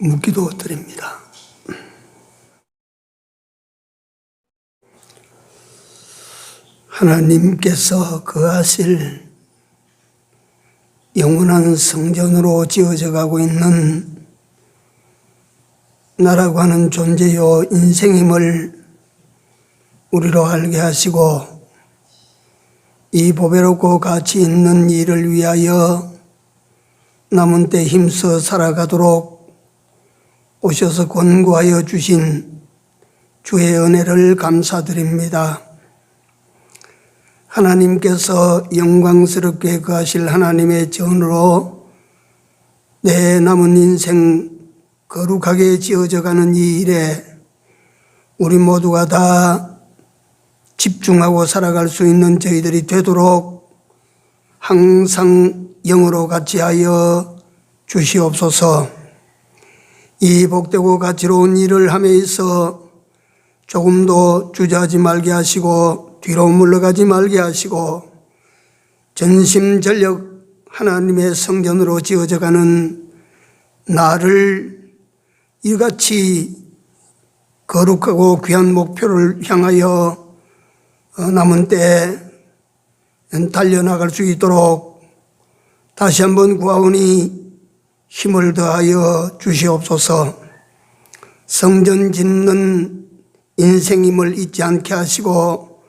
묻기도 드립니다. 하나님께서 거하실 영원한 성전으로 지어져 가고 있는 나라고 하는 존재요 인생임을 우리로 알게 하시고 이 보배롭고 가치 있는 일을 위하여 남은 때 힘써 살아가도록 오셔서 권고하여 주신 주의 은혜를 감사드립니다. 하나님께서 영광스럽게 거하실 하나님의 전으로 내 남은 인생 거룩하게 지어져가는 이 일에 우리 모두가 다 집중하고 살아갈 수 있는 저희들이 되도록 항상 영으로 같이 하여 주시옵소서. 이 복되고 가치로운 일을 함에 있어 조금도 주저하지 말게 하시고 뒤로 물러가지 말게 하시고 전심전력 하나님의 성전으로 지어져가는 나를 이같이 거룩하고 귀한 목표를 향하여 남은 때 달려나갈 수 있도록 다시 한번 구하오니 힘을 더하여 주시옵소서. 성전 짓는 인생임을 잊지 않게 하시고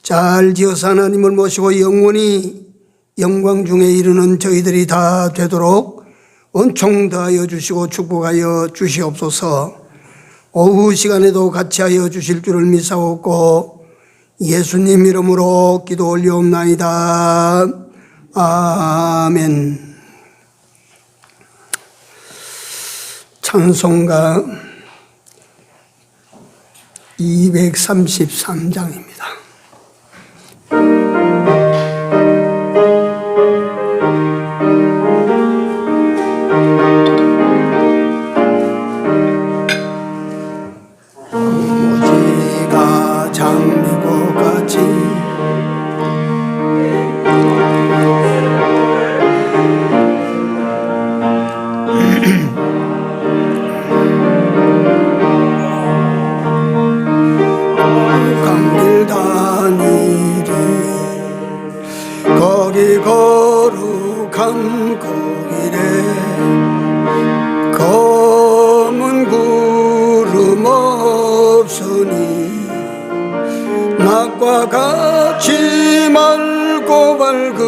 잘 지어서 하나님을 모시고 영원히 영광 중에 이르는 저희들이 다 되도록 은총 더하여 주시고 축복하여 주시옵소서. 오후 시간에도 같이 하여 주실 줄을 믿사옵고 예수님 이름으로 기도 올리옵나이다. 아멘. 찬송가 233장입니다. 모지가 장미꽃같이 감길 다니리 거기 거룩한 거길에 검은 구름 없으니 낮과 같이 맑고 밝은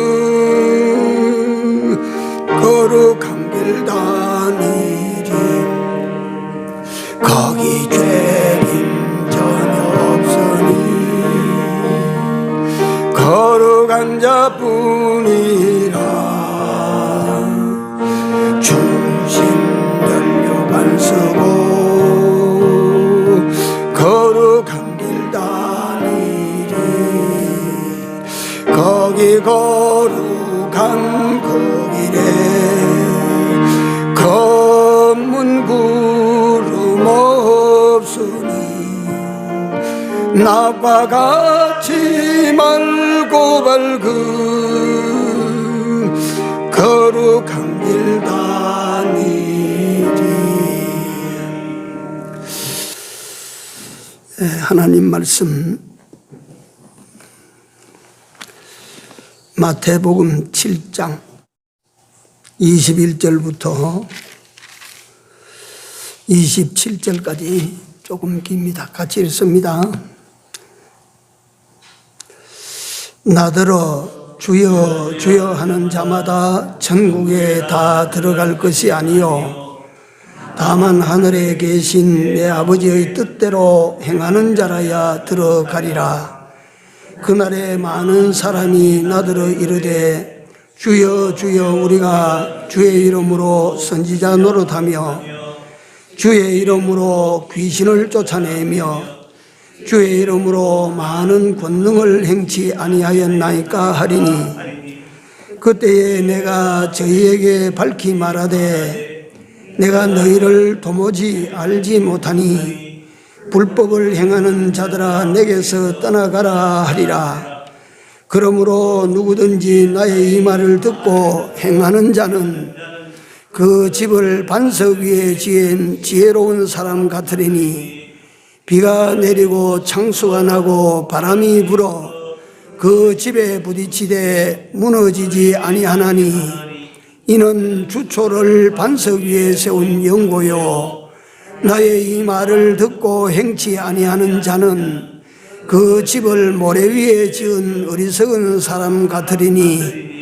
거룩한 길 다니리 거기 죄인 전혀 없으니 거룩한 자뿐이라 중심 연료 반쓰고 거룩한 길 다니리 거기 거룩한 그 길에 검은 구름 없으니 낮과 같이 맑고 밝은 거룩한 길 다니리. 하나님 말씀 마태복음 7장 21절부터 27절까지 조금 깁니다. 같이 읽습니다. 나더러 주여 주여 하는 자마다 천국에 다 들어갈 것이 아니요 다만 하늘에 계신 내 아버지의 뜻대로 행하는 자라야 들어가리라. 그날에 많은 사람이 나더러 이르되 주여 주여 우리가 주의 이름으로 선지자 노릇하며 주의 이름으로 귀신을 쫓아내며 주의 이름으로 많은 권능을 행치 아니하였나이까 하리니 그때에 내가 저희에게 밝히 말하되 내가 너희를 도무지 알지 못하니 불법을 행하는 자들아 내게서 떠나가라 하리라. 그러므로 누구든지 나의 이 말을 듣고 행하는 자는 그 집을 반석 위에 지은 지혜로운 사람 같으리니 비가 내리고 창수가 나고 바람이 불어 그 집에 부딪히되 무너지지 아니하나니 이는 주초를 반석 위에 세운 영고요 나의 이 말을 듣고 행치 아니하는 자는 그 집을 모래 위에 지은 어리석은 사람 같으리니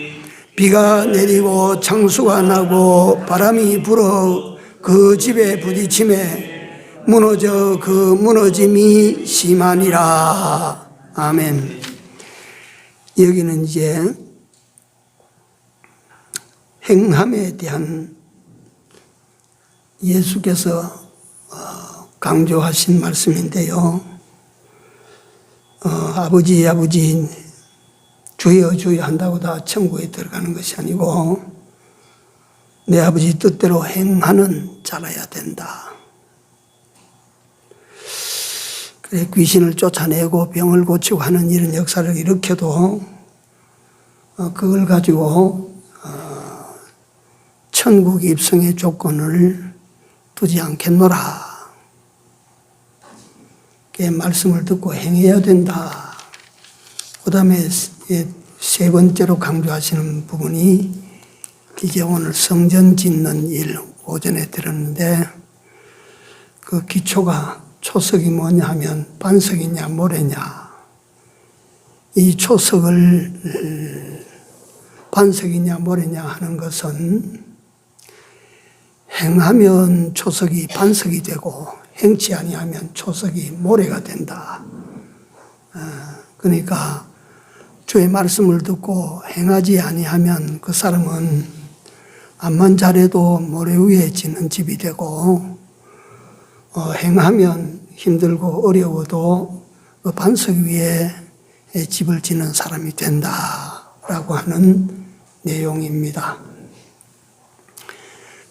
비가 내리고 창수가 나고 바람이 불어 그 집에 부딪힘에 무너져 그 무너짐이 심하니라. 아멘. 여기는 이제 행함에 대한 예수께서 강조하신 말씀인데요. 아버지 주여 주여 한다고 다 천국에 들어가는 것이 아니고 내 아버지 뜻대로 행하는 자라야 된다. 그래 귀신을 쫓아내고 병을 고치고 하는 이런 역사를 일으켜도 그걸 가지고 천국 입성의 조건을 두지 않겠노라. 그 말씀을 듣고 행해야 된다. 그 다음에 세 번째로 강조하시는 부분이 이제 오늘 성전 짓는 일 오전에 들었는데 그 기초가 초석이 뭐냐 하면 반석이냐 모래냐. 이 초석을 반석이냐 모래냐 하는 것은 행하면 초석이 반석이 되고 행치 아니하면 초석이 모래가 된다. 그러니까 주의 말씀을 듣고 행하지 아니하면 그 사람은 암만 잘해도 모래 위에 짓는 집이 되고 행하면 힘들고 어려워도 그 반석 위에 집을 짓는 사람이 된다라고 하는 내용입니다.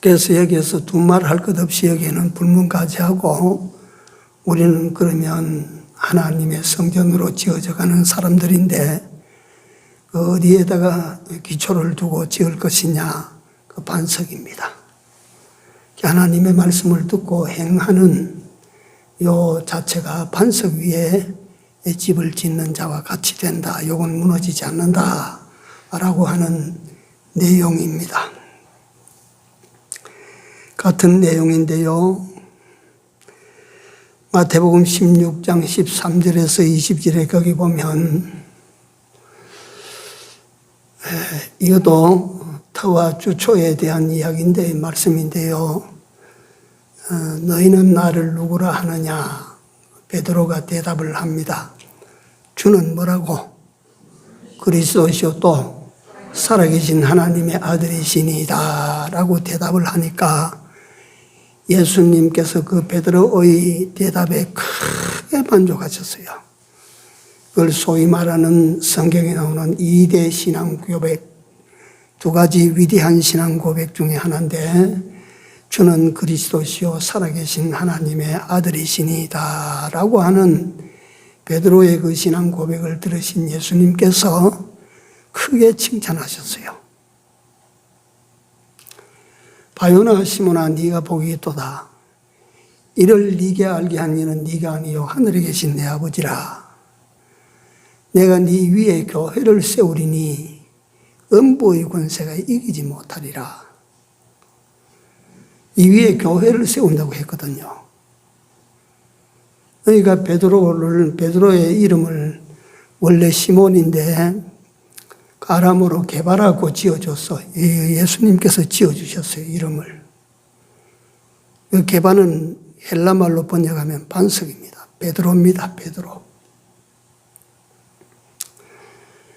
그래서 여기에서 두말 할 것 없이 여기에는 불문까지하고 우리는 그러면 하나님의 성전으로 지어져 가는 사람들인데 어디에다가 기초를 두고 지을 것이냐 그 반석입니다. 하나님의 말씀을 듣고 행하는 요 자체가 반석 위에 집을 짓는 자와 같이 된다. 요건 무너지지 않는다 라고 하는 내용입니다. 같은 내용인데요. 마태복음 16장 13절에서 20절에 거기 보면 이것도 터와 주초에 대한 이야기인데 말씀인데요. 너희는 나를 누구라 하느냐? 베드로가 대답을 합니다. 주는 뭐라고? 그리스도시요 또 살아계신 하나님의 아들이시니이다 라고 대답을 하니까 예수님께서 그 베드로의 대답에 크게 만족하셨어요. 그걸 소위 말하는 성경에 나오는 2대 신앙 고백, 두 가지 위대한 신앙 고백 중에 하나인데 주는 그리스도시요 살아계신 하나님의 아들이시니이다 라고 하는 베드로의 그 신앙 고백을 들으신 예수님께서 크게 칭찬하셨어요. 바요나 시몬아 네가 복이 있도다. 이를 네게 알게 한 이는 네가 아니요 하늘에 계신 내 아버지라. 내가 네 위에 교회를 세우리니 음부의 권세가 이기지 못하리라. 이 위에 교회를 세운다고 했거든요. 그러니까 베드로의 이름을 원래 시몬인데 아람어로 게바라고 지어줬어. 예수님께서 지어주셨어요, 이름을. 게바는 헬라말로 번역하면 반석입니다. 베드로입니다, 베드로.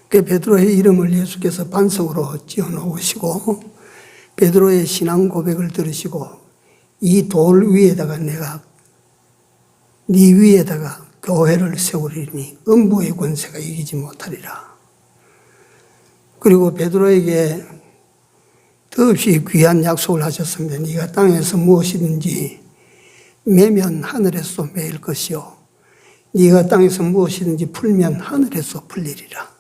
그 베드로의 이름을 예수께서 반석으로 지어 놓으시고 베드로의 신앙 고백을 들으시고 이 돌 위에다가 내가 네 위에다가 교회를 세우리니 음부의 권세가 이기지 못하리라. 그리고 베드로에게 더없이 귀한 약속을 하셨습니다. 네가 땅에서 무엇이든지 매면 하늘에서 매일 것이요 네가 땅에서 무엇이든지 풀면 하늘에서 풀리리라.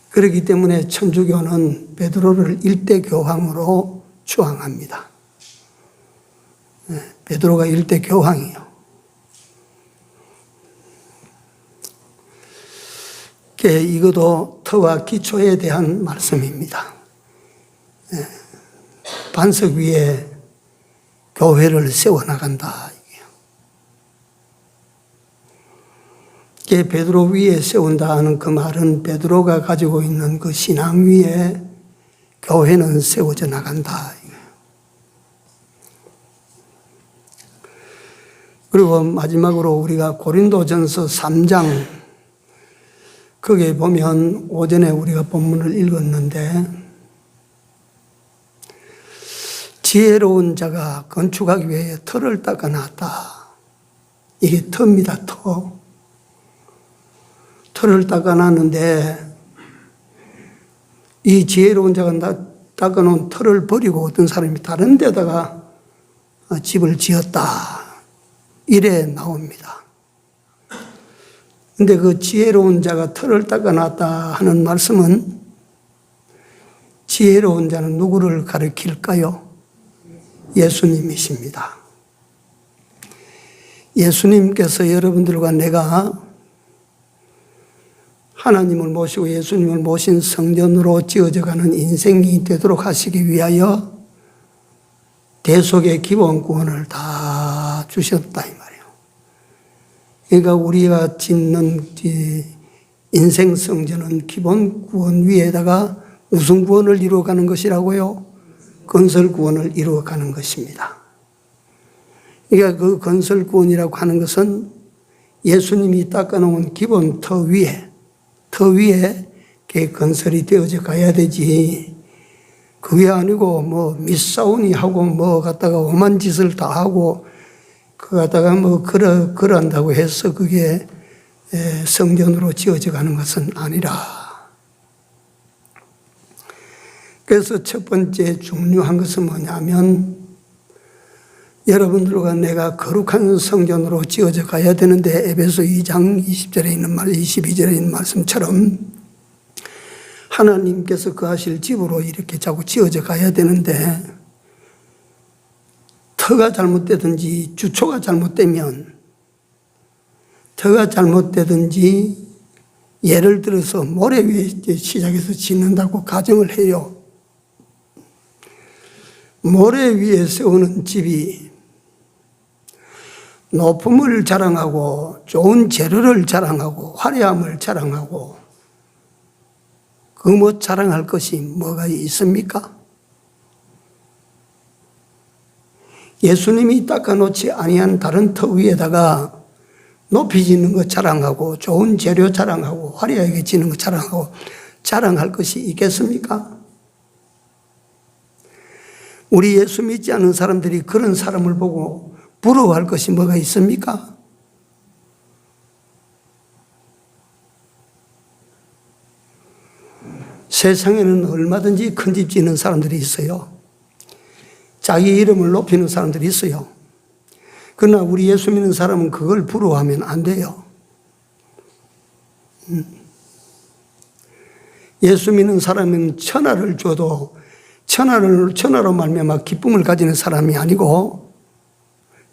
그렇기 때문에 천주교는 베드로를 일대 교황으로 추앙합니다. 베드로가 일대 교황이요. 이것도 터와 기초에 대한 말씀입니다. 반석 위에 교회를 세워나간다. 베드로 위에 세운다 하는 그 말은 베드로가 가지고 있는 그 신앙 위에 교회는 세워져 나간다. 그리고 마지막으로 우리가 고린도전서 3장 거기에 보면 오전에 우리가 본문을 읽었는데 지혜로운 자가 건축하기 위해 터를 닦아놨다. 이게 터입니다. 터를 닦아놨는데 이 지혜로운 자가 닦아놓은 터를 버리고 어떤 사람이 다른 데다가 집을 지었다. 이래 나옵니다. 근데 그 지혜로운 자가 터를 닦아놨다 하는 말씀은 지혜로운 자는 누구를 가리킬까요? 예수님이십니다. 예수님께서 여러분들과 내가 하나님을 모시고 예수님을 모신 성전으로 지어져가는 인생이 되도록 하시기 위하여 대속의 기본 구원을 다 주셨다 이 말이에요. 그러니까 우리가 짓는 인생 성전은 기본 구원 위에다가 무슨 구원을 이루어가는 것이라고요? 건설 구원을 이루어가는 것입니다. 그러니까 그 건설 구원이라고 하는 것은 예수님이 닦아놓은 기본 터 위에 건설이 되어져 가야 되지. 그게 아니고 밑사운이 하고 갖다가 오만 짓을 다 하고 갖다가 그런다고 해서 그게 성전으로 지어져 가는 것은 아니라. 그래서 첫 번째 중요한 것은 뭐냐면 여러분들과 내가 거룩한 성전으로 지어져 가야 되는데 에베소 2장 20절에 있는 22절에 있는 말씀처럼 하나님께서 거하실 집으로 이렇게 자꾸 지어져 가야 되는데 터가 잘못되든지 주초가 잘못되면 터가 잘못되든지 예를 들어서 모래 위에 시작해서 짓는다고 가정을 해요. 모래 위에 세우는 집이 높음을 자랑하고 좋은 재료를 자랑하고 화려함을 자랑하고 그 자랑할 것이 뭐가 있습니까? 예수님이 닦아놓지 아니한 다른 터 위에다가 높이 짓는 것 자랑하고 좋은 재료 자랑하고 화려하게 짓는 것 자랑하고 자랑할 것이 있겠습니까? 우리 예수 믿지 않는 사람들이 그런 사람을 보고 부러워할 것이 뭐가 있습니까? 세상에는 얼마든지 큰 집 짓는 사람들이 있어요. 자기 이름을 높이는 사람들이 있어요. 그러나 우리 예수 믿는 사람은 그걸 부러워하면 안 돼요. 예수 믿는 사람은 천하를 줘도 천하로 말미암아 기쁨을 가지는 사람이 아니고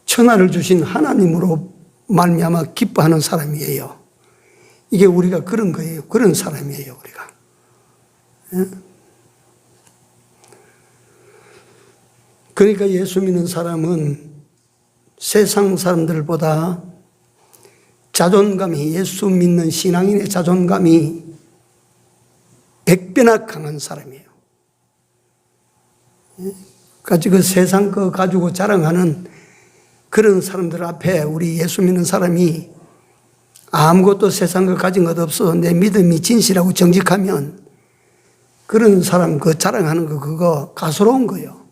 천하를 주신 하나님으로 말미암아 기뻐하는 사람이에요. 이게 우리가 그런 거예요. 그런 사람이에요, 우리가. 그러니까 예수 믿는 사람은 세상 사람들보다 자존감이, 예수 믿는 신앙인의 자존감이 100배나 강한 사람이에요. 그 세상 거 가지고 자랑하는 그런 사람들 앞에 우리 예수 믿는 사람이 아무것도 세상 거 가진 것 없어 내 믿음이 진실하고 정직하면 그런 사람 그 자랑하는 거 그거 가소로운 거예요.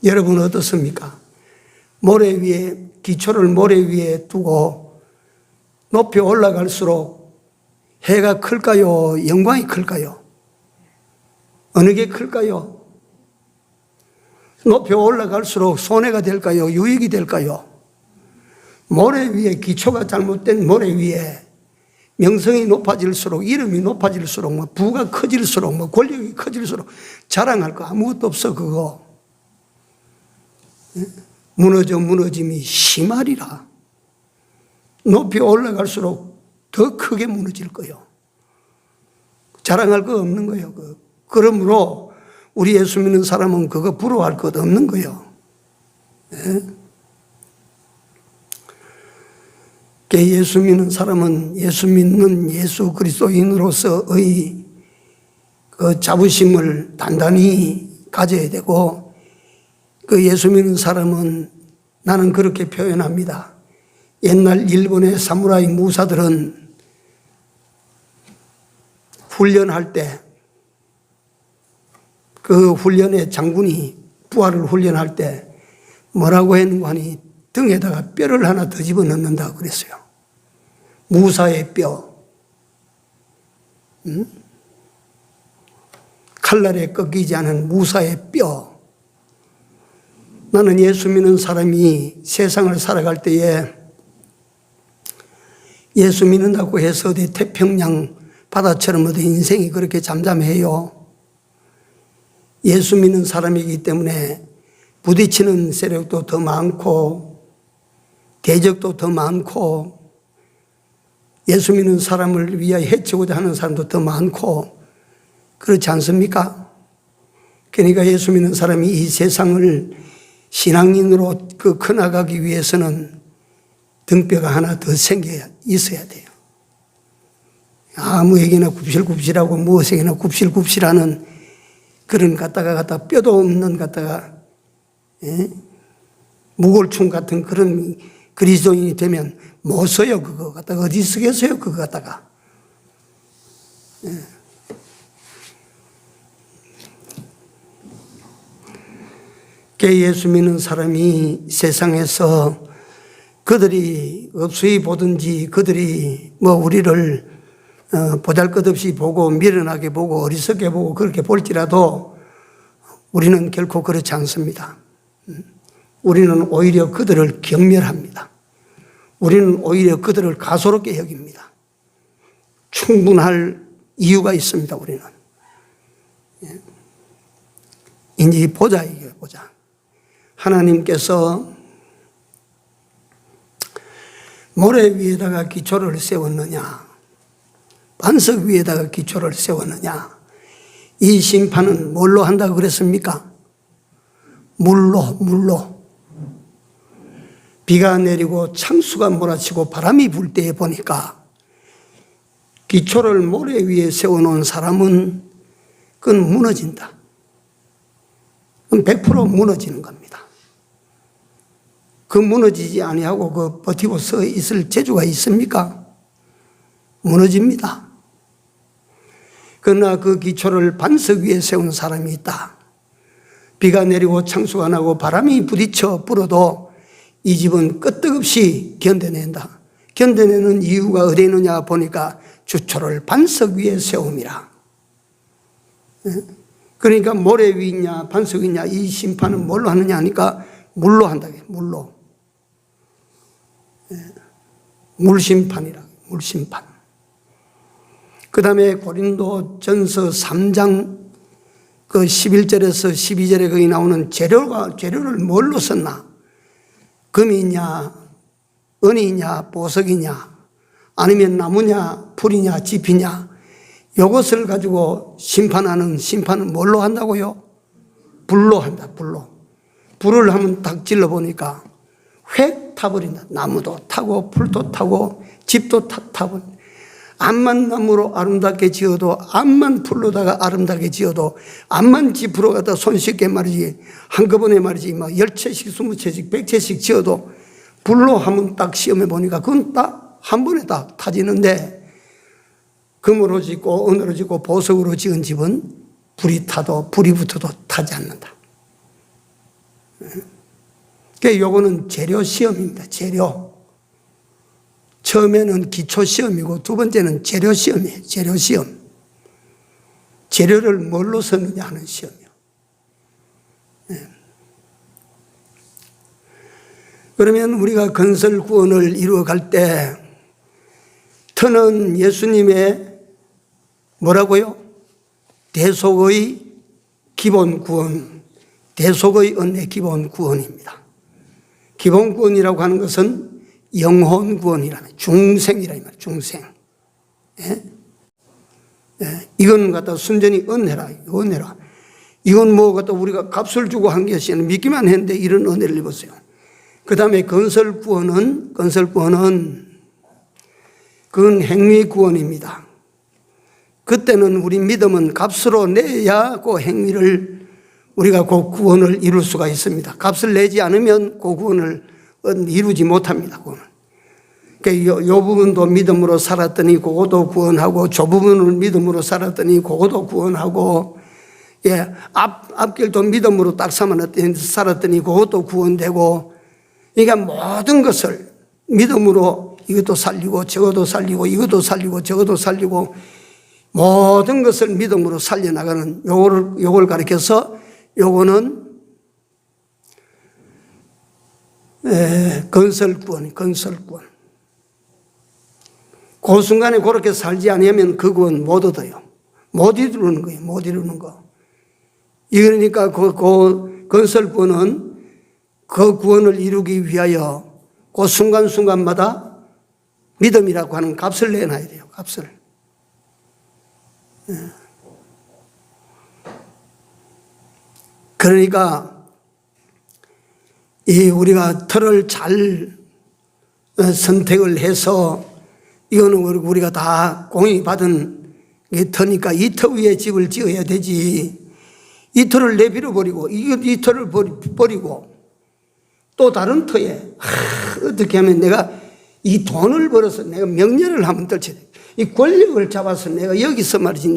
여러분 어떻습니까? 기초를 모래 위에 두고 높이 올라갈수록 해가 클까요? 영광이 클까요? 어느 게 클까요? 높이 올라갈수록 손해가 될까요? 유익이 될까요? 모래 위에, 기초가 잘못된 모래 위에 명성이 높아질수록, 이름이 높아질수록, 뭐 부가 커질수록, 뭐 권력이 커질수록 자랑할 거 아무것도 없어, 그거. 무너짐이 심하리라. 높이 올라갈수록 더 크게 무너질 거요. 자랑할 거 없는 거예요. 그러므로 우리 예수 믿는 사람은 그거 부러워할 것 없는 거예요. 예수 믿는 사람은 예수 믿는 예수 그리스도인으로서의 그 자부심을 단단히 가져야 되고, 그 예수 믿는 사람은, 나는 그렇게 표현합니다. 옛날 일본의 사무라이 무사들은 훈련할 때, 그 훈련의 장군이 부하를 훈련할 때 뭐라고 했는고 하니 등에다가 뼈를 하나 더 집어넣는다고 그랬어요. 무사의 뼈. 칼날에 꺾이지 않은 무사의 뼈. 나는 예수 믿는 사람이 세상을 살아갈 때에 예수 믿는다고 해서 어디 태평양 바다처럼 어디 인생이 그렇게 잠잠해요. 예수 믿는 사람이기 때문에 부딪히는 세력도 더 많고 대적도 더 많고 예수 믿는 사람을 위하여 해치고자 하는 사람도 더 많고 그렇지 않습니까? 그러니까 예수 믿는 사람이 이 세상을 신앙인으로 커나가기 위해서는 등뼈가 하나 더 생겨 있어야 돼요. 아무에게나 굽실굽실하고 무엇에게나 굽실굽실하는 그런 갖다가 뼈도 없는 갖다가 무골충 같은 그런 그리스도인이 되면 못 써요. 그거 갖다가 어디 쓰겠어요? 그거 갖다가. 예수 믿는 사람이 세상에서 그들이 없이 보든지 그들이 뭐 우리를 보잘것없이 보고 미련하게 보고 어리석게 보고 그렇게 볼지라도 우리는 결코 그렇지 않습니다. 우리는 오히려 그들을 경멸합니다. 우리는 오히려 그들을 가소롭게 여깁니다. 충분할 이유가 있습니다. 우리는. 이제 보자, 이게 보자. 하나님께서 모래 위에다가 기초를 세웠느냐, 반석 위에다가 기초를 세웠느냐, 이 심판은 뭘로 한다고 그랬습니까? 물로. 비가 내리고 창수가 몰아치고 바람이 불 때에 보니까 기초를 모래 위에 세워놓은 사람은 그건 무너진다. 그건 100% 무너지는 겁니다. 그 무너지지 아니하고 그 버티고 서 있을 재주가 있습니까? 무너집니다. 그러나 그 기초를 반석 위에 세운 사람이 있다. 비가 내리고 창수가 나고 바람이 부딪혀 불어도 이 집은 끄떡없이 견뎌낸다. 견뎌내는 이유가 어디 있느냐 보니까 주초를 반석 위에 세움이라. 그러니까 모래 위냐 반석 위냐 이 심판은 뭘로 하느냐 하니까 물로 한다. 물로. 물심판이라. 물심판. 그 다음에 고린도 전서 3장 그 11절에서 12절에 거기 나오는 재료를 뭘로 썼나? 금이냐, 은이냐, 보석이냐, 아니면 나무냐, 풀이냐, 짚이냐, 이것을 가지고 심판은 뭘로 한다고요? 불로 한다, 불로. 불을 하면 딱 질러보니까 획 타버린다. 나무도 타고, 풀도 타고, 짚도 타고. 암만 나무로 아름답게 지어도, 암만 풀로다가 아름답게 지어도, 암만 짚으로 갖다 손쉽게 말이지, 한꺼번에 말이지, 막 10채씩, 20채씩, 100채씩 지어도, 불로 하면 딱 시험해 보니까 그건 딱 한 번에 딱 타지는데, 금으로 짓고, 은으로 짓고, 보석으로 지은 집은 불이 타도, 불이 붙어도 타지 않는다. 그러니까 요거는 재료 시험입니다. 재료. 처음에는 기초 시험이고 두 번째는 재료 시험이에요. 재료 시험. 재료를 뭘로 쓰느냐 하는 시험이요. 그러면 우리가 건설 구원을 이루어갈 때 터는 예수님의 뭐라고요? 대속의 기본 구원, 대속의 은혜 기본 구원입니다. 기본 구원이라고 하는 것은 영혼 구원이라는, 중생이라 이 말이에요. 중생. 예? 예, 이건 갖다 순전히 은혜라, 은혜라. 이건 뭐 갖다 우리가 값을 주고 한 것이 아니라 믿기만 했는데 이런 은혜를 입었어요. 그 다음에 건설 구원은 그건 행위 구원입니다. 그때는 우리 믿음은 값으로 내야 그 행위를 우리가 그 구원을 이룰 수가 있습니다. 값을 내지 않으면 그 구원을 이루지 못합니다. 구원을. 그러니까 요 부분도 믿음으로 살았더니 그것도 구원하고, 저 부분을 믿음으로 살았더니 그것도 구원하고, 예, 앞길도 믿음으로 딱 살았더니 그것도 구원되고, 그러니까 모든 것을 믿음으로 이것도 살리고 저것도 살리고 이것도 살리고 저것도 살리고 모든 것을 믿음으로 살려나가는 요걸 가르쳐서 요거는 건설구원. 그 순간에 그렇게 살지 않으면 그 구원 못 얻어요. 못 이루는 거예요. 못 이루는 거. 그러니까 그 건설구원은 그 구원을 이루기 위하여 그 순간순간마다 믿음이라고 하는 값을 내놔야 돼요. 값을. 그러니까 우리가 터를 잘 선택을 해서, 이거는 우리가 다 공이 받은 터니까 이 터 위에 집을 지어야 되지, 이 터를 내버려 버리고 이 터를 버리고 또 다른 터에 어떻게 하면 내가 이 돈을 벌어서 내가 명예를 한번 떨쳐야 돼. 이 권력을 잡아서 내가 여기서 말이지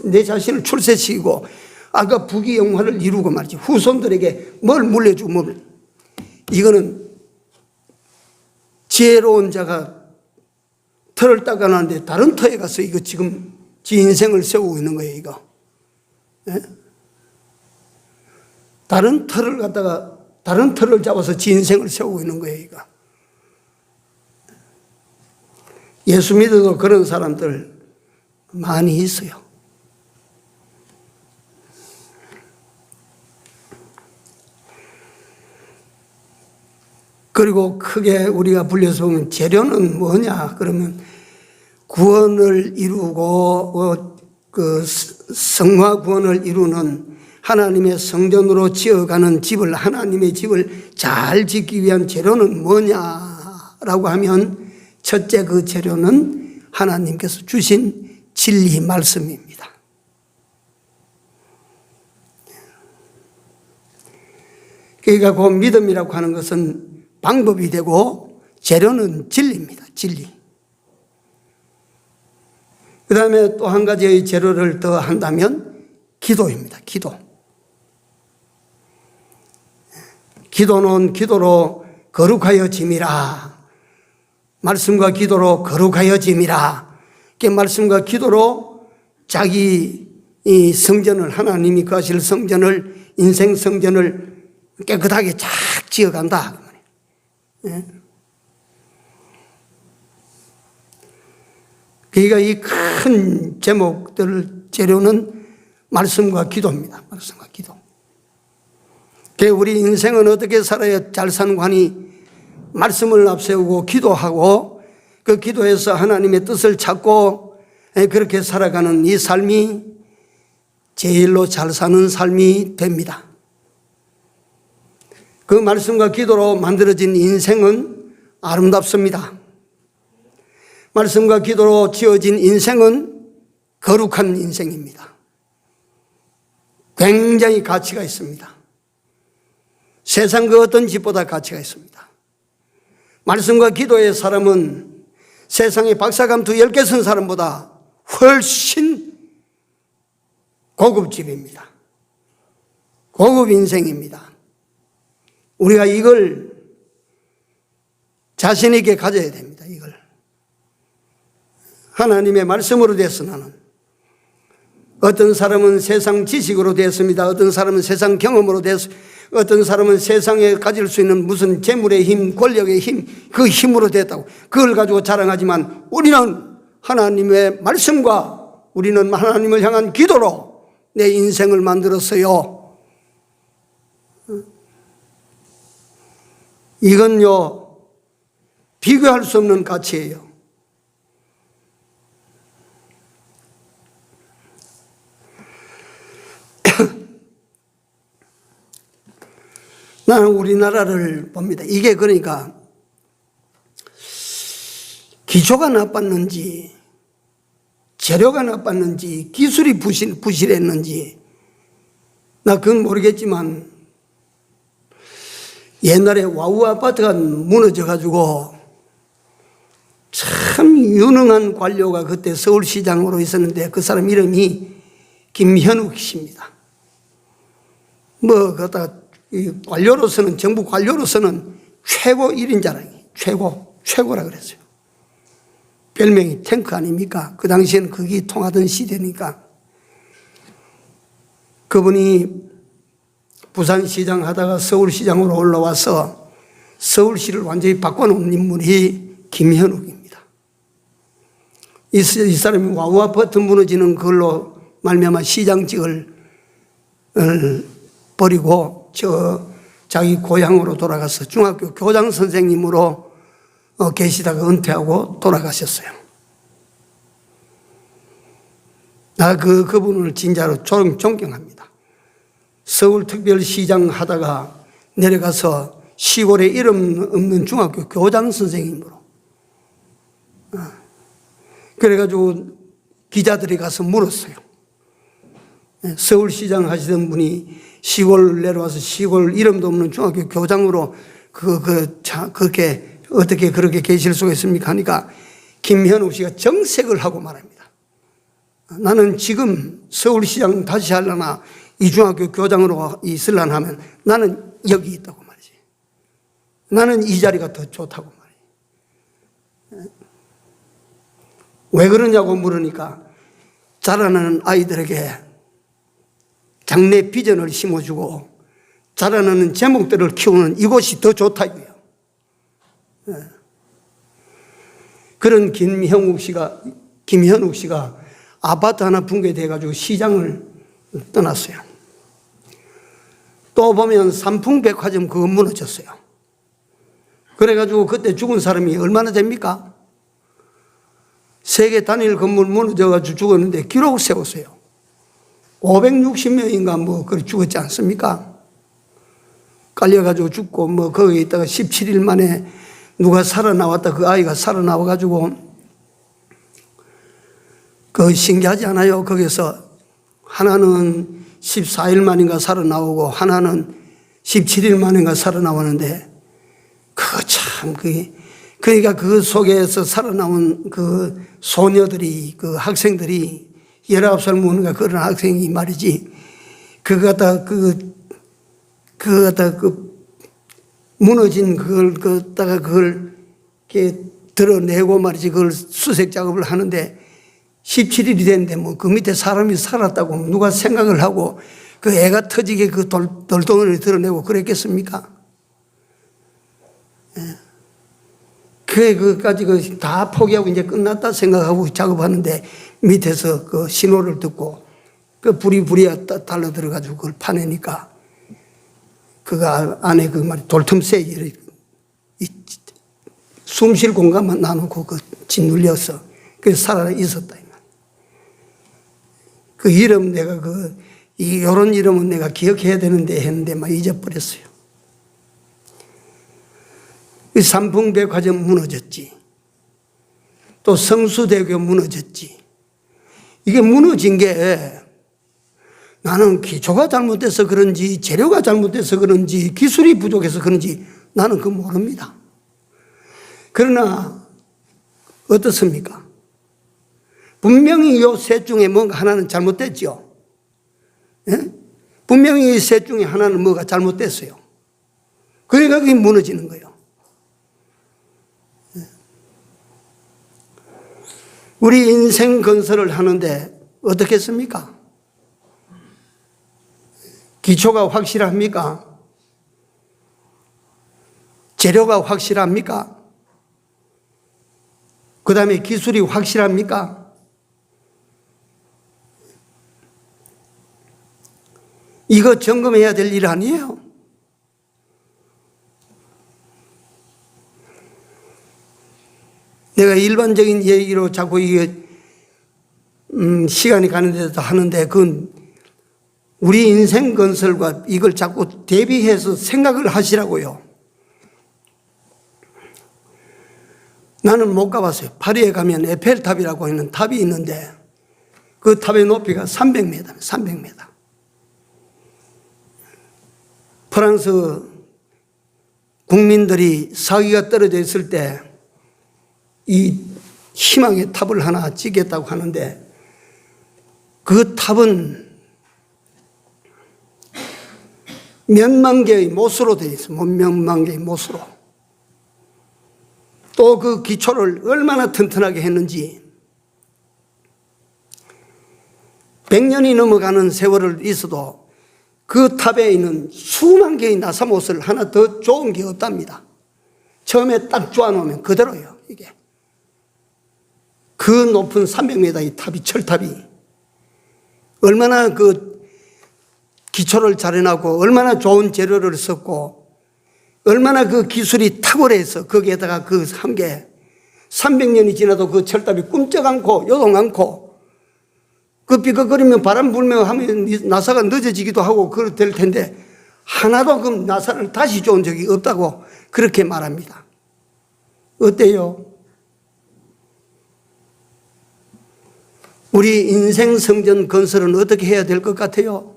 내 자신을 출세시키고 아까 부귀영화를 이루고 말이지 후손들에게 뭘 물려주고, 이거는 지혜로운 자가 터를 닦아놨는데 다른 터에 가서 이거 지금 지 인생을 세우고 있는 거예요. 이거. 예? 다른 터를 잡아서 지 인생을 세우고 있는 거예요. 이거. 예수 믿어도 그런 사람들 많이 있어요. 그리고 크게 우리가 불려서 보면 재료는 뭐냐 그러면 구원을 이루고 그 성화 구원을 이루는 하나님의 성전으로 지어가는 집을, 하나님의 집을 잘 짓기 위한 재료는 뭐냐라고 하면 첫째 그 재료는 하나님께서 주신 진리 말씀입니다. 그러니까 그 믿음이라고 하는 것은 방법이 되고 재료는 진리입니다. 진리. 그 다음에 또 한 가지의 재료를 더 한다면 기도입니다. 기도는 기도로 거룩하여짐이라. 말씀과 기도로 거룩하여짐이라. 말씀과 기도로 자기 이 성전을, 하나님이 거하실 성전을, 인생 성전을 깨끗하게 쫙 지어간다. 예? 그러니까 이 큰 제목들 재료는 말씀과 기도입니다. 말씀과 기도. 우리 인생은 어떻게 살아야 잘 사는 관이 말씀을 앞세우고 기도하고 그 기도에서 하나님의 뜻을 찾고 그렇게 살아가는 이 삶이 제일로 잘 사는 삶이 됩니다. 그 말씀과 기도로 만들어진 인생은 아름답습니다. 말씀과 기도로 지어진 인생은 거룩한 인생입니다. 굉장히 가치가 있습니다. 세상 그 어떤 집보다 가치가 있습니다. 말씀과 기도의 사람은 세상에 박사감투 10개 쓴 사람보다 훨씬 고급 집입니다. 고급 인생입니다. 우리가 이걸 자신 있게 가져야 됩니다. 이걸. 하나님의 말씀으로 돼서 나는. 어떤 사람은 세상 지식으로 되었습니다. 어떤 사람은 세상 경험으로 되었습니다. 어떤 사람은 세상에 가질 수 있는 무슨 재물의 힘, 권력의 힘, 그 힘으로 됐다고. 그걸 가지고 자랑하지만 우리는 하나님의 말씀과 우리는 하나님을 향한 기도로 내 인생을 만들었어요. 이건요, 비교할 수 없는 가치예요. 나는 우리나라를 봅니다. 이게 그러니까 기초가 나빴는지 재료가 나빴는지 기술이 부실했는지 나 그건 모르겠지만 옛날에 와우 아파트가 무너져가지고 참 유능한 관료가 그때 서울시장으로 있었는데 그 사람 이름이 김현욱 씨입니다. 뭐 그러다가 관료로서는 정부 관료로서는 최고 1인 자랑이 최고라 그랬어요. 별명이 탱크 아닙니까? 그 당시에는 그게 통하던 시대니까. 그분이 부산시장 하다가 서울시장으로 올라와서 서울시를 완전히 바꿔놓은 인물이 김현욱입니다. 이 사람이 와우 아파트 무너지는 걸로 말미암아 시장직을 버리고 자기 고향으로 돌아가서 중학교 교장 선생님으로 계시다가 은퇴하고 돌아가셨어요. 나 그분을 진짜로 존경합니다. 서울특별시장 하다가 내려가서 시골에 이름 없는 중학교 교장 선생님으로. 그래가지고 기자들이 가서 물었어요. 서울시장 하시던 분이 시골 내려와서 시골 이름도 없는 중학교 교장으로 그렇게 어떻게 그렇게 계실 수가 있습니까? 하니까 김현욱 씨가 정색을 하고 말합니다. 나는 지금 서울시장 다시 하려나 이 중학교 교장으로 있으려나 하면 나는 여기 있다고 말이지. 나는 이 자리가 더 좋다고 말이지. 왜 그러냐고 물으니까 자라나는 아이들에게 장래 비전을 심어주고 자라나는 제목들을 키우는 이곳이 더 좋다 이거예요. 그런 김현욱 씨가 아파트 하나 붕괴돼가지고 시장을 떠났어요. 또 보면 삼풍백화점 그거 무너졌어요. 그래가지고 그때 죽은 사람이 얼마나 됩니까? 세계 단일 건물 무너져가지고 죽었는데 기록을 세웠어요. 560명인가 뭐 그렇게 죽었지 않습니까? 깔려가지고 죽고 뭐 거기에 있다가 17일 만에 누가 살아나왔다 그 아이가 살아나와가지고 그 신기하지 않아요? 거기서 하나는 14일 만인가 살아나오고 하나는 17일 만인가 살아나왔는데 그거 참 그러니까 그 속에서 살아나온 그 소녀들이 그 학생들이 19살 무는가 그런 학생이 말이지 그거 갖다 무너진 그걸 이렇게 드러내고 말이지 그걸 수색 작업을 하는데 17일이 됐는데 뭐 그 밑에 사람이 살았다고 누가 생각을 하고 그 애가 터지게 그 돌덩이를 드러내고 그랬겠습니까? 그까지 다 포기하고 이제 끝났다 생각하고 작업하는데 밑에서 그 신호를 듣고 그 불이 달려 들어가지고 그걸 파내니까 그가 안에 그 말이 돌틈새 숨 쉴 공간만 나누고 그 짓눌려서 그래서 살아 있었다. 그 이름 내가 요런 이름은 내가 기억해야 되는데 했는데 막 잊어버렸어요. 삼풍백화점 무너졌지. 또 성수대교 무너졌지. 이게 무너진 게 나는 기초가 잘못돼서 그런지 재료가 잘못돼서 그런지 기술이 부족해서 그런지 나는 그거 모릅니다. 그러나 어떻습니까? 분명히 이 셋 중에 뭔가 하나는 잘못됐죠. 예? 분명히 이 셋 중에 하나는 뭐가 잘못됐어요. 그러니까 그게 무너지는 거예요. 우리 인생 건설을 하는데 어떻게 했습니까? 기초가 확실합니까? 재료가 확실합니까? 그 다음에 기술이 확실합니까? 이거 점검해야 될 일 아니에요? 내가 일반적인 얘기로 자꾸 이게 시간이 가는 데도 하는데 그건 우리 인생 건설과 이걸 자꾸 대비해서 생각을 하시라고요. 나는 못 가봤어요. 파리에 가면 에펠탑이라고 하는 탑이 있는데 그 탑의 높이가 300m입니다. 300m. 프랑스 국민들이 사기가 떨어져 있을 때 이 희망의 탑을 하나 짓겠다고 하는데 그 탑은 몇만 개의 못으로 되어 있어요. 몇만 개의 못으로. 또 그 기초를 얼마나 튼튼하게 했는지 100년이 넘어가는 세월을 있어도 그 탑에 있는 수만 개의 나사못을 하나 더 좋은 게 없답니다. 처음에 딱 쪼아놓으면 그대로예요. 이게 그 높은 300m의 탑이, 철탑이 얼마나 그 기초를 잘 해놨고 얼마나 좋은 재료를 썼고 얼마나 그 기술이 탁월해서 거기에다가 그 한 게 300년이 지나도 그 철탑이 꿈쩍 않고 요동 않고 그 삐걱거리면 바람 불면 하면 나사가 늦어지기도 하고 그럴 텐데 하나도 그 나사를 다시 좋은 적이 없다고 그렇게 말합니다. 어때요? 우리 인생 성전 건설은 어떻게 해야 될 것 같아요?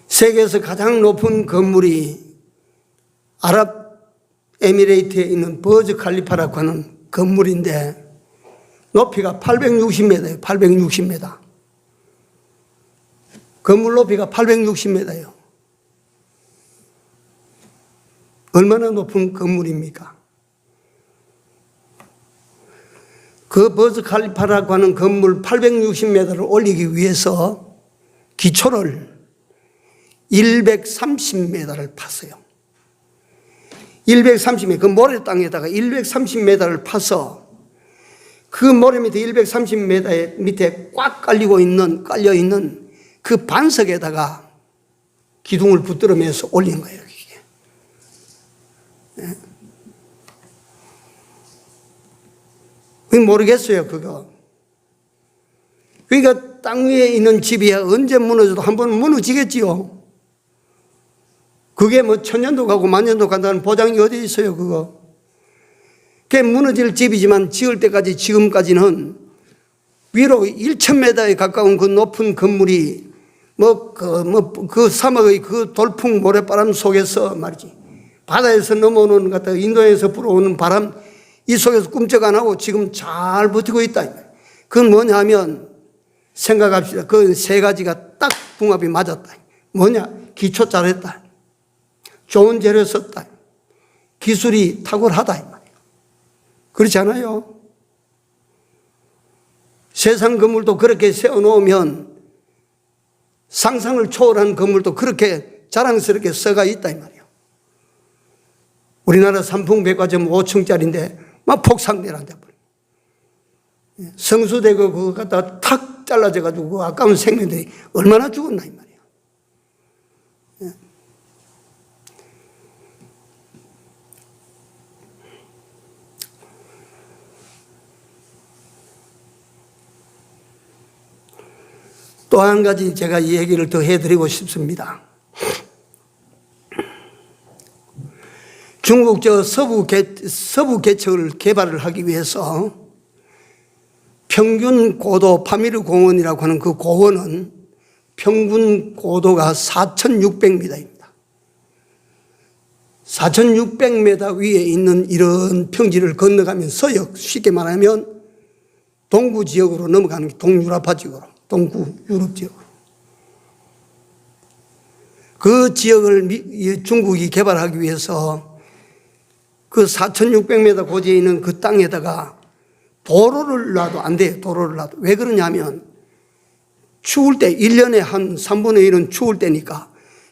세계에서 가장 높은 건물이 아랍에미레이트에 있는 버즈 칼리파라고 하는 건물인데 높이가 860m예요. 860m. 건물 높이가 860m예요. 얼마나 높은 건물입니까? 그 버즈 칼리파라고 하는 건물 860m를 올리기 위해서 기초를 130m를 팠어요. 130m, 그 모래 땅에다가 130m를 파서 그 모래 밑에 130m 밑에 꽉 깔려 있는 그 반석에다가 기둥을 붙들으면서 올린 거예요. 이게. 모르겠어요, 그거. 그러니까 땅 위에 있는 집이 언제 무너져도 한 번 무너지겠지요. 그게 뭐 천년도 가고 만년도 간다는 보장이 어디 있어요, 그거. 그게 무너질 집이지만 지을 때까지 지금까지는 위로 1,000m에 가까운 그 높은 건물이 그 사막의 그 돌풍 모래바람 속에서 말이지. 바다에서 넘어오는 것 같아 인도에서 불어오는 바람 이 속에서 꿈쩍 안 하고 지금 잘 버티고 있다. 그건 뭐냐 하면 생각합시다. 그 세 가지가 딱 궁합이 맞았다. 뭐냐? 기초 잘했다. 좋은 재료 썼다. 기술이 탁월하다. 이 말이에요. 그렇지 않아요? 세상 건물도 그렇게 세워놓으면 상상을 초월한 건물도 그렇게 자랑스럽게 써가 있다. 이 말이에요. 우리나라 삼풍백화점 5층짜리인데 막 폭삭내란다. 성수대교 그거 갖다가 탁 잘라져가지고 그 아까운 생명들이 얼마나 죽었나 이 말이에요. 또 한 가지 제가 이 얘기를 더 해드리고 싶습니다. 중국 서부 개척을 개발을 하기 위해서 평균 고도 파미르 공원이라고 하는 그 고원은 평균 고도가 4,600m입니다. 4,600m 위에 있는 이런 평지를 건너가면서요, 쉽게 말하면 동구 지역으로 넘어가는 게 동유라파 지역으로, 동구 유럽 지역으로. 그 지역을 중국이 개발하기 위해서 그 4,600m 고지에 있는 그 땅에다가 도로를 놔도 안 돼요. 도로를 놔도. 왜 그러냐면 추울 때 1년에 한 3분의 1은 추울 때니까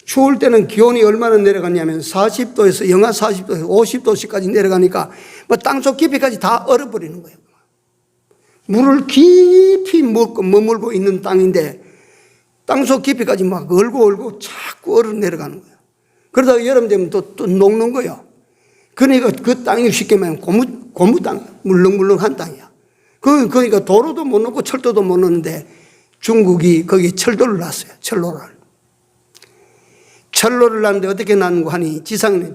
추울 때는 기온이 얼마나 내려갔냐면 40도에서 영하 40도에서 50도씨까지 내려가니까 뭐 땅속 깊이까지 다 얼어버리는 거예요. 물을 깊이 머물고 있는 땅인데 땅속 깊이까지 막 얼고 자꾸 얼어 내려가는 거예요. 그러다가 여름 되면 또 녹는 거예요. 그러니까 그 땅이 쉽게 말하면 고무 땅이야. 물렁물렁한 땅이야. 그러니까 도로도 못 넣고 철도도 못 넣는데 중국이 거기 철도를 놨어요. 철로를 놨는데 어떻게 놨는고 하니 지상에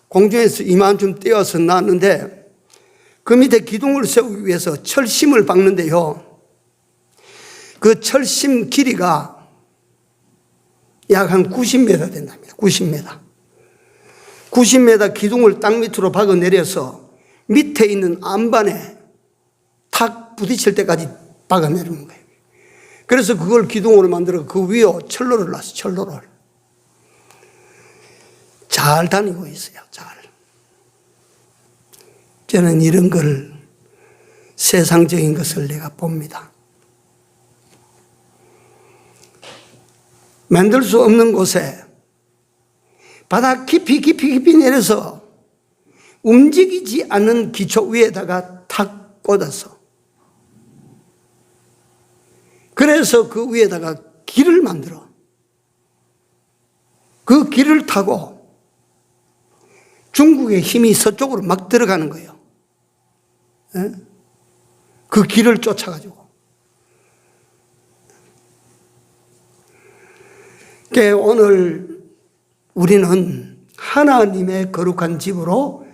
공중에서 이만큼 띄어서 놨는데 그 밑에 기둥을 세우기 위해서 철심을 박는데요. 그 철심 길이가 약 한 90m 된답니다. 90m 기둥을 땅 밑으로 박아 내려서 밑에 있는 안반에 탁 부딪힐 때까지 박아 내리는 거예요. 그래서 그걸 기둥으로 만들어 그 위에 철로를 놨어요. 철로를. 잘 다니고 있어요. 잘. 저는 이런 걸 세상적인 것을 내가 봅니다. 만들 수 없는 곳에 바다 깊이 내려서 움직이지 않는 기초 위에다가 탁 꽂아서 그래서 그 위에다가 길을 만들어 그 길을 타고 중국의 힘이 서쪽으로 막 들어가는 거예요. 그 길을 쫓아가지고. 오늘 우리는 하나님의 거룩한 집으로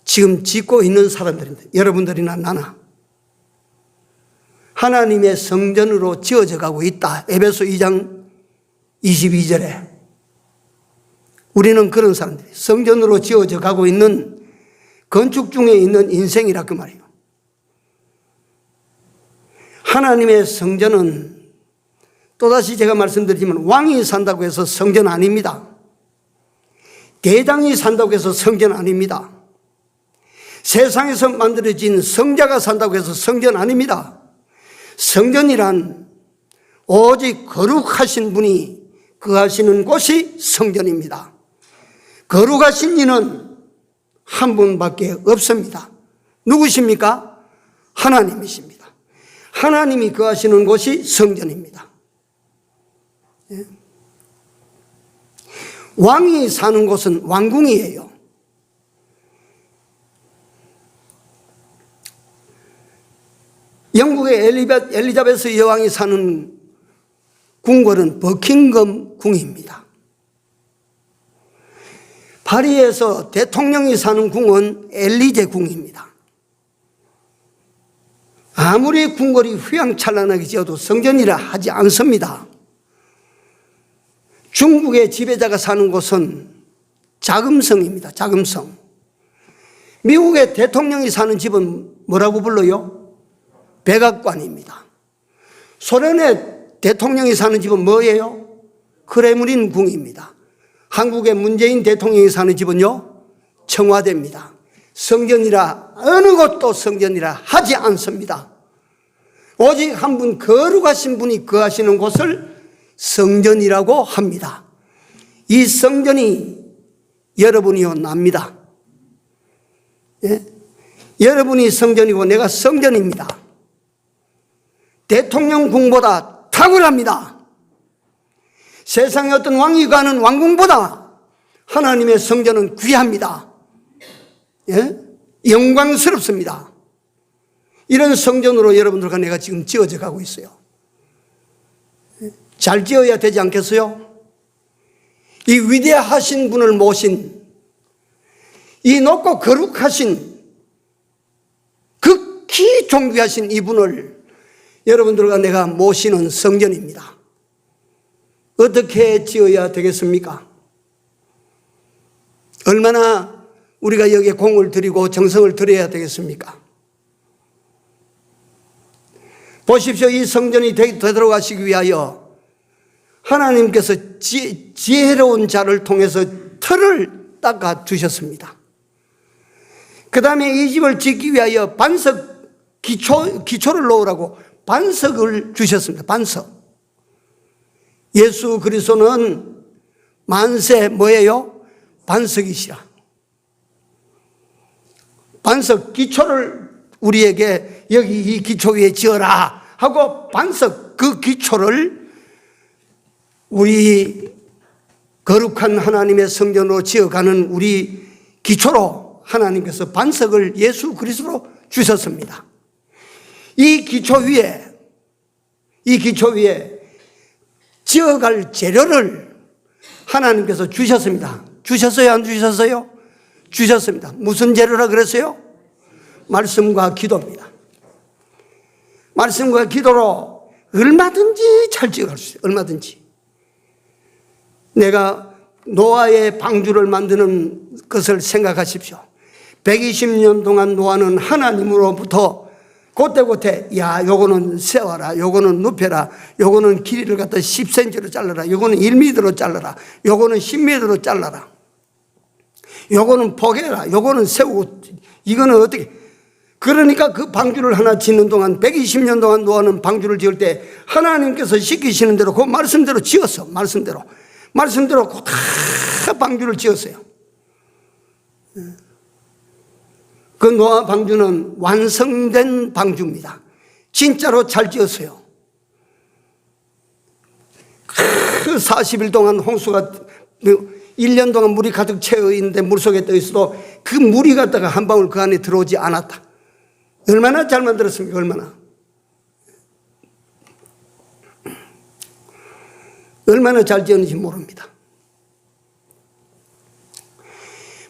지금 짓고 있는 사람들입니다. 여러분들이나 나나. 하나님의 성전으로 지어져 가고 있다. 에베소 2장 22절에. 우리는 그런 사람들이 성전으로 지어져 가고 있는 건축 중에 있는 인생이라 그 말이에요. 하나님의 성전은 또다시 제가 말씀드리지만 왕이 산다고 해서 성전 아닙니다. 대장이 산다고 해서 성전 아닙니다. 세상에서 만들어진 성자가 산다고 해서 성전 아닙니다. 성전이란 오직 거룩하신 분이 거하시는 곳이 성전입니다. 거룩하신 이는 한 분밖에 없습니다. 누구십니까? 하나님이십니다. 하나님이 거하시는 곳이 성전입니다. 왕이 사는 곳은 왕궁이에요. 영국의 엘리자베스 여왕이 사는 궁궐은 버킹엄 궁입니다. 파리에서 대통령이 사는 궁은 엘리제 궁입니다. 아무리 궁궐이 휘황찬란하게 지어도 성전이라 하지 않습니다. 중국의 지배자가 사는 곳은 자금성입니다. 자금성. 미국의 대통령이 사는 집은 뭐라고 불러요? 백악관입니다. 소련의 대통령이 사는 집은 뭐예요? 크레므린 궁입니다. 한국의 문재인 대통령이 사는 집은요? 청와대입니다. 성전이라 어느 곳도 성전이라 하지 않습니다. 오직 한 분 거룩하신 분이 거하시는 곳을 성전이라고 합니다. 이 성전이 여러분이요 납니다. 예? 여러분이 성전이고 내가 성전입니다. 대통령 궁보다 탁월합니다. 세상에 어떤 왕이 가는 왕궁보다 하나님의 성전은 귀합니다. 예? 영광스럽습니다. 이런 성전으로 여러분들과 내가 지금 지어져 가고 있어요. 잘 지어야 되지 않겠어요? 이 위대하신 분을 모신, 이 높고 거룩하신, 극히 존귀하신 이분을 여러분들과 내가 모시는 성전입니다. 어떻게 지어야 되겠습니까? 얼마나 우리가 여기에 공을 들이고 정성을 들여야 되겠습니까? 보십시오. 이 성전이 되도록 하시기 위하여 하나님께서 지혜로운 자를 통해서 틀을 닦아 주셨습니다. 그 다음에 이 집을 짓기 위하여 반석, 기초를 놓으라고 반석을 주셨습니다. 반석. 예수 그리스도는 만세 뭐예요? 반석이시라. 반석 기초를 우리에게 여기 이 기초 위에 지어라 하고 반석 그 기초를 우리 거룩한 하나님의 성전으로 지어가는 우리 기초로 하나님께서 반석을 예수 그리스도로 주셨습니다. 이 기초 위에 지어갈 재료를 하나님께서 주셨습니다. 주셨어요? 안 주셨어요? 주셨습니다. 무슨 재료라 그랬어요? 말씀과 기도입니다. 말씀과 기도로 얼마든지 잘 지어갈 수 있어요. 얼마든지. 내가 노아의 방주를 만드는 것을 생각하십시오. 120년 동안 노아는 하나님으로부터 곧대곧대 야 요거는 세워라, 요거는 눕혀라, 요거는 길이를 갖다 10cm로 잘라라, 요거는 1m로 잘라라, 요거는 10m로 잘라라, 요거는 포개라, 요거는 세우고 이거는 어떻게. 그러니까 그 방주를 하나 짓는 동안 120년 동안 노아는 방주를 지을 때 하나님께서 시키시는 대로 그 말씀대로 지었어. 말씀대로 다 방주를 지었어요. 그 노아 방주는 완성된 방주입니다. 진짜로 잘 지었어요. 그 40일 동안 홍수가 1년 동안 물이 가득 채어 있는데 물속에 떠 있어도 그 물이 갔다가 한 방울 그 안에 들어오지 않았다. 얼마나 잘 만들었습니까? 얼마나 잘 지었는지 모릅니다.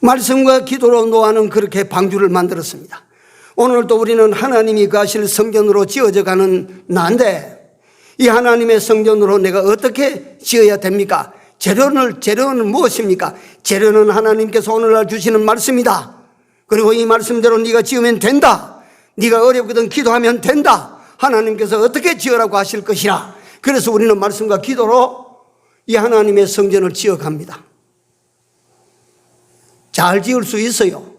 말씀과 기도로 노아는 그렇게 방주를 만들었습니다. 오늘도 우리는 하나님이 거하실 성전으로 지어져 가는 나인데 이 하나님의 성전으로 내가 어떻게 지어야 됩니까? 재료는 무엇입니까? 재료는 하나님께서 오늘날 주시는 말씀이다. 그리고 이 말씀대로 네가 지으면 된다. 네가 어렵거든 기도하면 된다. 하나님께서 어떻게 지으라고 하실 것이라. 그래서 우리는 말씀과 기도로 이 하나님의 성전을 지어갑니다. 잘 지을 수 있어요.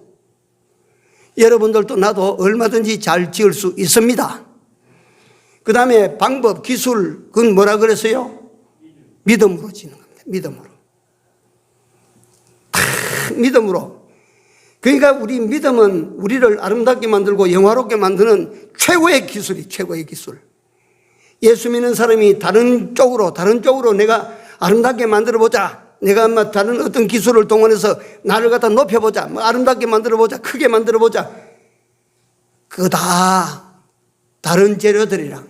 여러분들도 나도 얼마든지 잘 지을 수 있습니다. 그 다음에 방법, 기술, 그건 뭐라 그랬어요? 믿음으로 지는 겁니다. 믿음으로. 그러니까 우리 믿음은 우리를 아름답게 만들고 영화롭게 만드는 최고의 기술. 예수 믿는 사람이 다른 쪽으로 내가 아름답게 만들어보자. 내가 다른 어떤 기술을 동원해서 나를 갖다 높여보자. 아름답게 만들어보자. 크게 만들어보자. 그거 다 다른 재료들이랑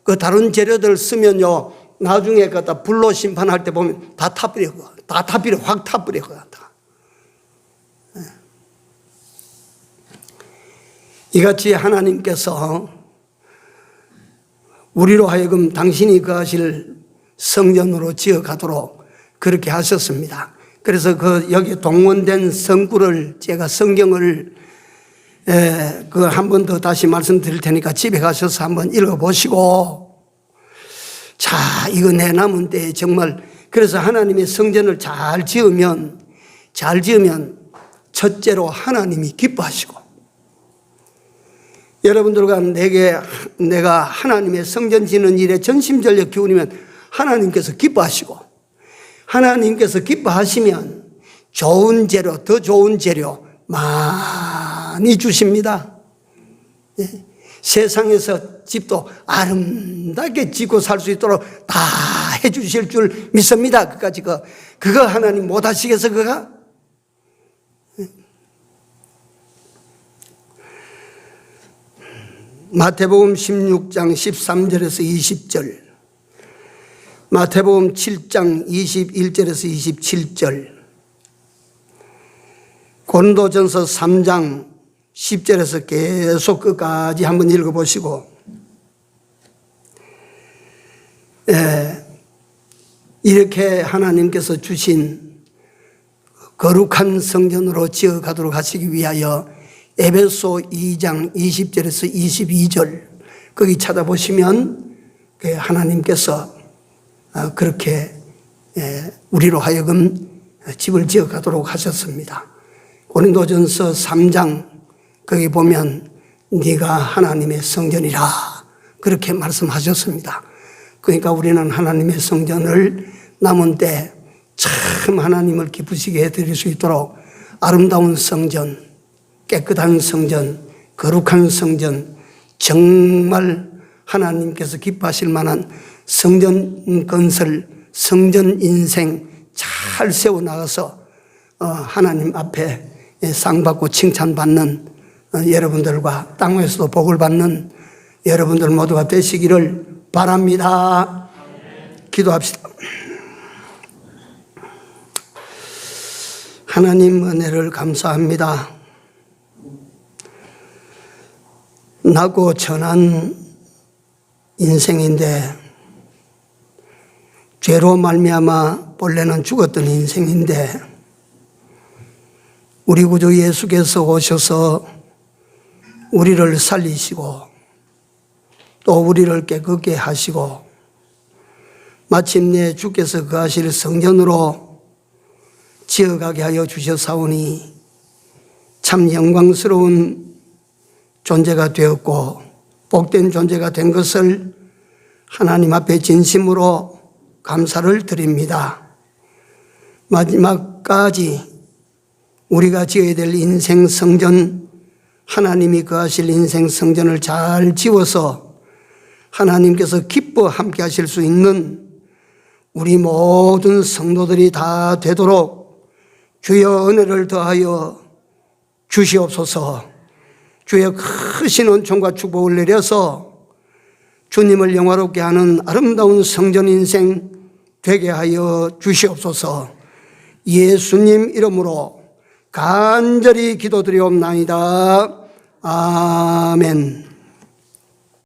그 다른 재료들 쓰면요. 나중에 갖다 불로 심판할 때 보면 다 타버려. 확 타버려. 이같이 하나님께서 우리로 하여금 당신이 거하실 성전으로 지어가도록 그렇게 하셨습니다. 그래서 여기 동원된 성구를 제가 성경을 한 번 더 다시 말씀드릴 테니까 집에 가셔서 한번 읽어보시고, 자, 이거 내 남은 때에 정말, 그래서 하나님의 성전을 잘 지으면 첫째로 하나님이 기뻐하시고, 여러분들과 내가 하나님의 성전 짓는 일에 전심전력 기울이면 하나님께서 기뻐하시고, 하나님께서 기뻐하시면 더 좋은 재료 많이 주십니다. 네. 세상에서 집도 아름답게 짓고 살 수 있도록 다 해주실 줄 믿습니다. 그까지 그거 하나님 못 하시겠어, 그거? 마태복음 16장 13절에서 20절, 마태복음 7장 21절에서 27절, 고린도전서 3장 10절에서 계속 끝까지 한번 읽어보시고, 이렇게 하나님께서 주신 거룩한 성전으로 지어가도록 하시기 위하여 에베소 2장 20절에서 22절 거기 찾아보시면 하나님께서 그렇게 우리로 하여금 집을 지어가도록 하셨습니다. 고린도전서 3장 거기 보면 네가 하나님의 성전이라 그렇게 말씀하셨습니다. 그러니까 우리는 하나님의 성전을 남은 때 참 하나님을 기쁘시게 해드릴 수 있도록 아름다운 성전, 깨끗한 성전, 거룩한 성전, 정말 하나님께서 기뻐하실 만한 성전 건설, 성전 인생 잘 세워나가서 하나님 앞에 상 받고 칭찬받는 여러분들과 땅에서도 복을 받는 여러분들 모두가 되시기를 바랍니다. 기도합시다. 하나님 은혜를 감사합니다. 나고 전한 인생인데 죄로 말미암아 본래는 죽었던 인생인데 우리 구주 예수께서 오셔서 우리를 살리시고 또 우리를 깨끗게 하시고 마침내 주께서 거하실 성전으로 지어가게 하여 주셨사오니 참 영광스러운 존재가 되었고 복된 존재가 된 것을 하나님 앞에 진심으로 감사를 드립니다. 마지막까지 우리가 지어야 될 인생 성전, 하나님이 거하실 인생 성전을 잘 지어서 하나님께서 기뻐 함께 하실 수 있는 우리 모든 성도들이 다 되도록 주여 은혜를 더하여 주시옵소서. 주여 크신 은총과 축복을 내려서 주님을 영화롭게 하는 아름다운 성전 인생 되게 하여 주시옵소서. 예수님 이름으로 간절히 기도드리옵나이다. 아멘.